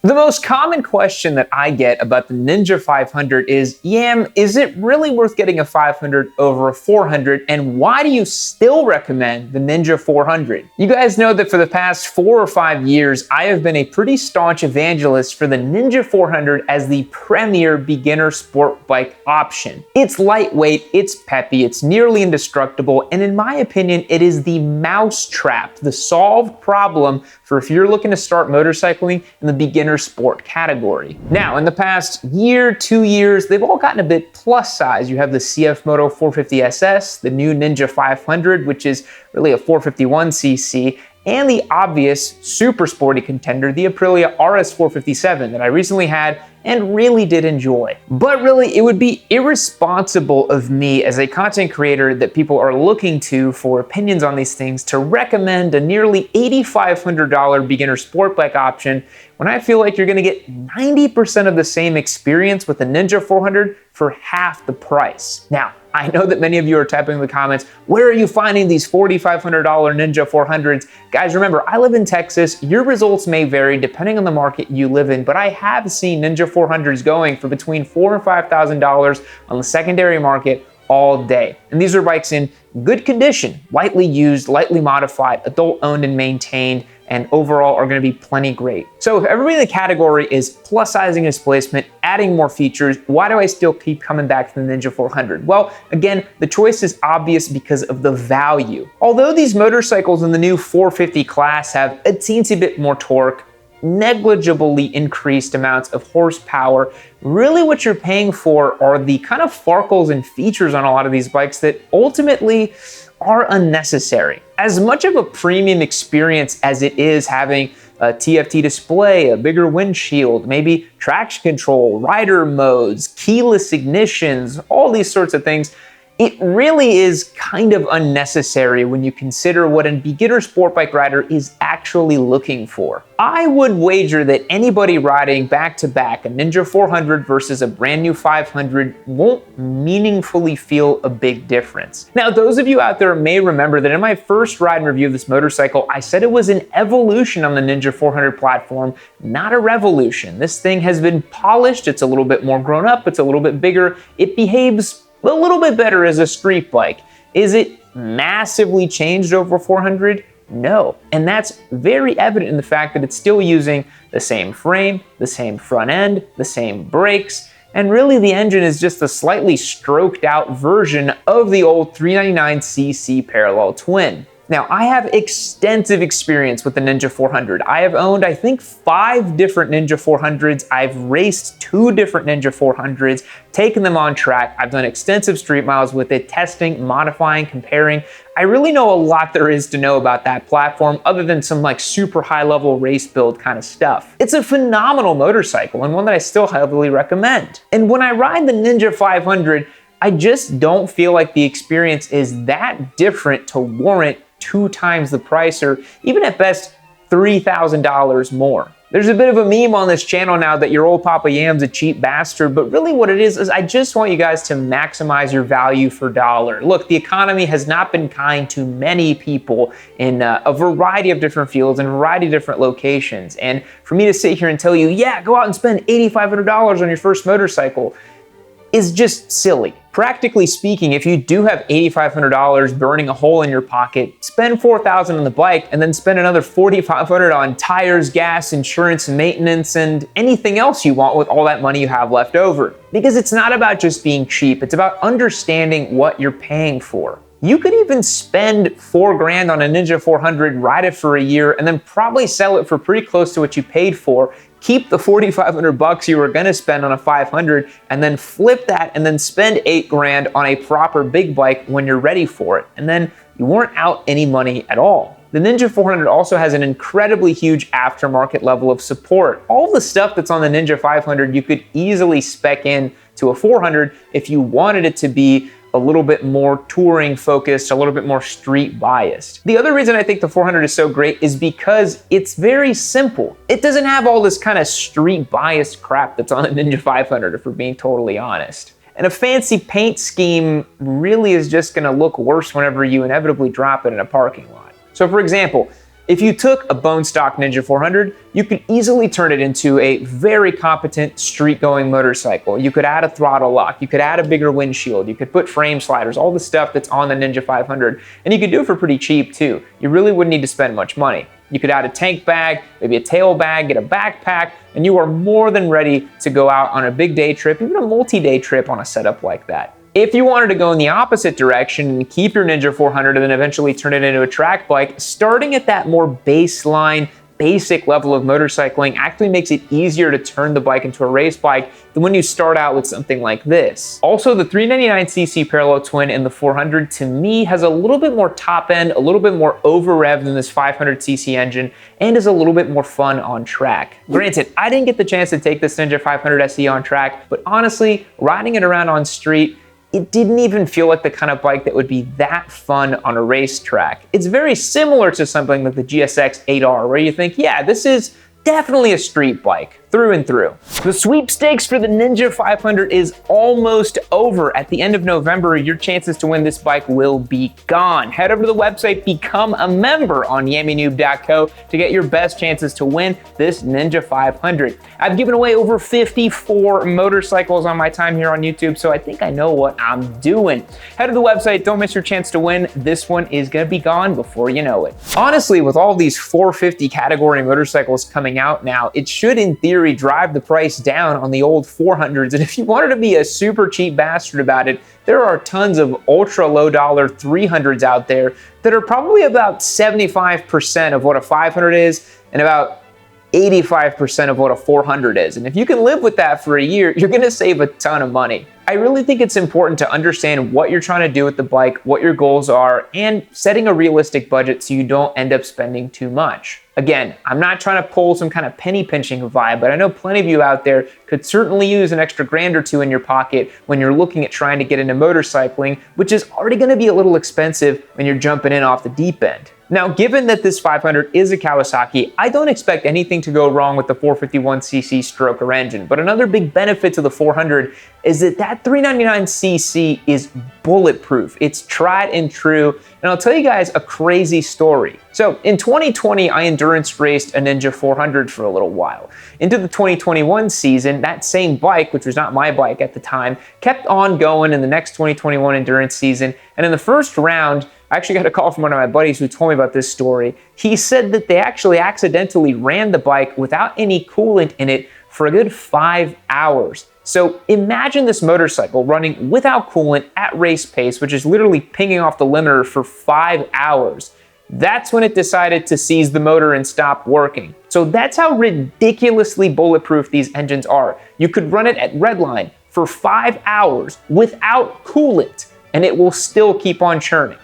The most common question that I get about the Ninja 500 is, Yam, is it really worth getting a 500 over a 400? And why do you still recommend the Ninja 400? You guys know that for the past 4 or 5 years, I have been a pretty staunch evangelist for the Ninja 400 as the premier beginner sport bike option. It's lightweight, it's peppy, it's nearly indestructible, and in my opinion, it is the mousetrap, the solved problem for if you're looking to start motorcycling in the beginner sport category. Now, in the past year, 2 years, they've all gotten a bit plus size. You have the CF Moto 450 SS, the new Ninja 500, which is really a 451cc, and the obvious super sporty contender, the Aprilia RS 457 that I recently had and really did enjoy. But really, it would be irresponsible of me as a content creator that people are looking to for opinions on these things to recommend a nearly $8,500 beginner sport bike option when I feel like you're gonna get 90% of the same experience with the Ninja 400 for half the price. Now, I know that many of you are typing in the comments, where are you finding these $4,500 Ninja 400s? Guys, remember, I live in Texas. Your results may vary depending on the market you live in, but I have seen Ninja 400s going for between $4,000 and $5,000 on the secondary market all day. And these are bikes in good condition, lightly used, lightly modified, adult owned and maintained, and overall are gonna be plenty great. So if everybody in the category is plus sizing displacement, adding more features, why do I still keep coming back to the Ninja 400? Well, again, the choice is obvious because of the value. Although these motorcycles in the new 450 class have a teensy bit more torque, negligibly increased amounts of horsepower, really what you're paying for are the kind of farkles and features on a lot of these bikes that ultimately are unnecessary. As much of a premium experience as it is having a TFT display, a bigger windshield, maybe traction control, rider modes, keyless ignitions, all these sorts of things, it really is kind of unnecessary when you consider what a beginner sport bike rider is actually looking for. I would wager that anybody riding back to back a Ninja 400 versus a brand new 500 won't meaningfully feel a big difference. Now, those of you out there may remember that in my first ride and review of this motorcycle, I said it was an evolution on the Ninja 400 platform, not a revolution. This thing has been polished, it's a little bit more grown up, it's a little bit bigger, it behaves a little bit better as a street bike. Is it massively changed over 400? No. And that's very evident in the fact that it's still using the same frame, the same front end, the same brakes, and really the engine is just a slightly stroked out version of the old 399cc parallel twin. Now, I have extensive experience with the Ninja 400. I have owned, I think, 5 different Ninja 400s. I've raced 2 different Ninja 400s, taken them on track. I've done extensive street miles with it, testing, modifying, comparing. I really know a lot there is to know about that platform other than some like super high level race build kind of stuff. It's a phenomenal motorcycle and one that I still heavily recommend. And when I ride the Ninja 500, I just don't feel like the experience is that different to warrant 2 times the price or even at best $3,000 more. There's a bit of a meme on this channel now that your old Papa Yam's a cheap bastard, but really what it is I just want you guys to maximize your value for dollar. Look, the economy has not been kind to many people in a variety of different fields and a variety of different locations. And for me to sit here and tell you, yeah, go out and spend $8,500 on your first motorcycle is just silly. Practically speaking, if you do have $8,500 burning a hole in your pocket, spend $4,000 on the bike and then spend another $4,500 on tires, gas, insurance, maintenance, and anything else you want with all that money you have left over. Because it's not about just being cheap, it's about understanding what you're paying for. You could even spend $4 grand on a Ninja 400, ride it for a year, and then probably sell it for pretty close to what you paid for, keep the $4,500 you were gonna spend on a 500, and then flip that and then spend $8 grand on a proper big bike when you're ready for it. And then you weren't out any money at all. The Ninja 400 also has an incredibly huge aftermarket level of support. All the stuff that's on the Ninja 500 you could easily spec in to a 400 if you wanted it to be a little bit more touring focused, a little bit more street biased. The other reason I think the 400 is so great is because it's very simple. It doesn't have all this kind of street biased crap that's on the Ninja 500, if we're being totally honest. And a fancy paint scheme really is just gonna look worse whenever you inevitably drop it in a parking lot. So for example, If you took a bone stock Ninja 400, you could easily turn it into a very competent street-going motorcycle. You could add a throttle lock, you could add a bigger windshield, you could put frame sliders, all the stuff that's on the Ninja 500, and you could do it for pretty cheap too. You really wouldn't need to spend much money. You could add a tank bag, maybe a tail bag, get a backpack, and you are more than ready to go out on a big day trip, even a multi-day trip on a setup like that. If you wanted to go in the opposite direction and keep your Ninja 400 and then eventually turn it into a track bike, starting at that more baseline, basic level of motorcycling actually makes it easier to turn the bike into a race bike than when you start out with something like this. Also, the 399cc parallel twin in the 400 to me has a little bit more top end, a little bit more over rev than this 500cc engine, and is a little bit more fun on track. Granted, I didn't get the chance to take this Ninja 500 SE on track, but honestly, riding it around on street, it didn't even feel like the kind of bike that would be that fun on a racetrack. It's very similar to something like the GSX 8R, where you think, yeah, this is definitely a street bike through and through. The sweepstakes for the Ninja 500 is almost over. At the end of November, your chances to win this bike will be gone. Head over to the website, become a member on yammynoob.co to get your best chances to win this Ninja 500. I've given away over 54 motorcycles on my time here on YouTube, so I think I know what I'm doing. Head to the website, don't miss your chance to win. This one is gonna be gone before you know it. Honestly, with all these 450 category motorcycles coming out now, it should in theory drive the price down on the old 400s. And if you wanted to be a super cheap bastard about it, there are tons of ultra low dollar 300s out there that are probably about 75% of what a 500 is and about 85% of what a 400 is. And if you can live with that for a year, you're gonna save a ton of money. I really think it's important to understand what you're trying to do with the bike, what your goals are, and setting a realistic budget so you don't end up spending too much. Again, I'm not trying to pull some kind of penny pinching vibe, but I know plenty of you out there could certainly use an extra grand or two in your pocket when you're looking at trying to get into motorcycling, which is already gonna be a little expensive when you're jumping in off the deep end. Now, given that this 500 is a Kawasaki, I don't expect anything to go wrong with the 451cc stroker engine, but another big benefit to the 400 is that 399cc is bulletproof. It's tried and true, and I'll tell you guys a crazy story. So in 2020, I endurance raced a Ninja 400 for a little while. Into the 2021 season, that same bike, which was not my bike at the time, kept on going in the next 2021 endurance season, and in the first round, I actually got a call from one of my buddies who told me about this story. He said that they actually accidentally ran the bike without any coolant in it for a good 5 hours. So imagine this motorcycle running without coolant at race pace, which is literally pinging off the limiter for 5 hours. That's when it decided to seize the motor and stop working. So that's how ridiculously bulletproof these engines are. You could run it at redline for 5 hours without coolant, and it will still keep on churning.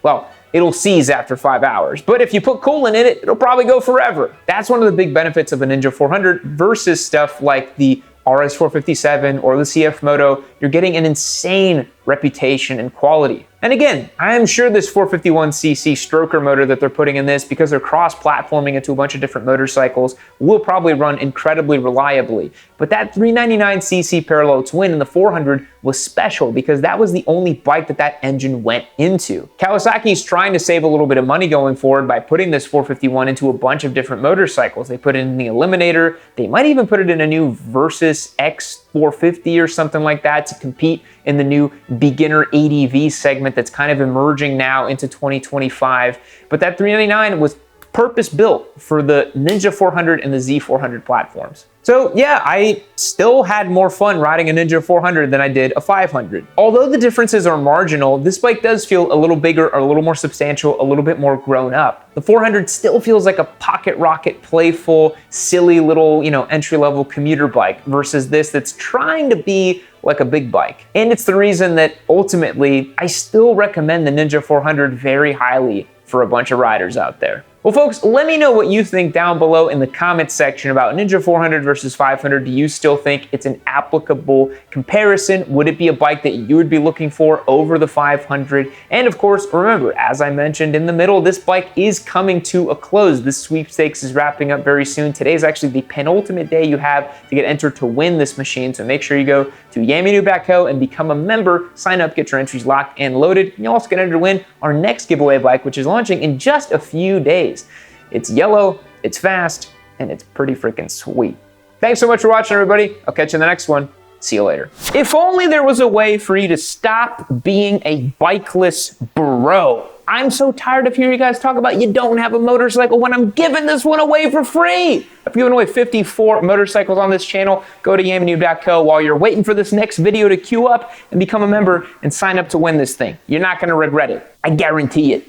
Well, it'll seize after 5 hours, but if you put coolant in it, it'll probably go forever. That's one of the big benefits of a Ninja 400 versus stuff like the RS457 or the CF Moto. You're getting an insane reputation and quality. And again, I am sure this 451cc stroker motor that they're putting in this, because they're cross-platforming into a bunch of different motorcycles, will probably run incredibly reliably. But that 399cc parallel twin in the 400 was special because that was the only bike that engine went into. Kawasaki's trying to save a little bit of money going forward by putting this 451 into a bunch of different motorcycles. They put it in the Eliminator. They might even put it in a new Versys X450 or something like that to compete in the new beginner ADV segment that's kind of emerging now into 2025. But that 399 was purpose-built for the Ninja 400 and the Z400 platforms. So yeah, I still had more fun riding a Ninja 400 than I did a 500. Although the differences are marginal, this bike does feel a little bigger, a little more substantial, a little bit more grown up. The 400 still feels like a pocket rocket, playful, silly little, entry-level commuter bike versus this that's trying to be like a big bike. And it's the reason that ultimately I still recommend the Ninja 400 very highly for a bunch of riders out there. Well, folks, let me know what you think down below in the comments section about Ninja 400 versus 500. Do you still think it's an applicable comparison? Would it be a bike that you would be looking for over the 500? And of course, remember, as I mentioned in the middle, this bike is coming to a close. This sweepstakes is wrapping up very soon. Today is actually the penultimate day you have to get entered to win this machine. So make sure you go to yammynoob.co and become a member, sign up, get your entries locked and loaded. And you also get entered to win our next giveaway bike, which is launching in just a few days. It's yellow, it's fast, and it's pretty freaking sweet. Thanks so much for watching, everybody. I'll catch you in the next one. See you later. If only there was a way for you to stop being a bikeless bro. I'm so tired of hearing you guys talk about you don't have a motorcycle when I'm giving this one away for free. I've given away 54 motorcycles on this channel. Go to yamandnoob.co while you're waiting for this next video to queue up and become a member and sign up to win this thing. You're not gonna regret it. I guarantee it.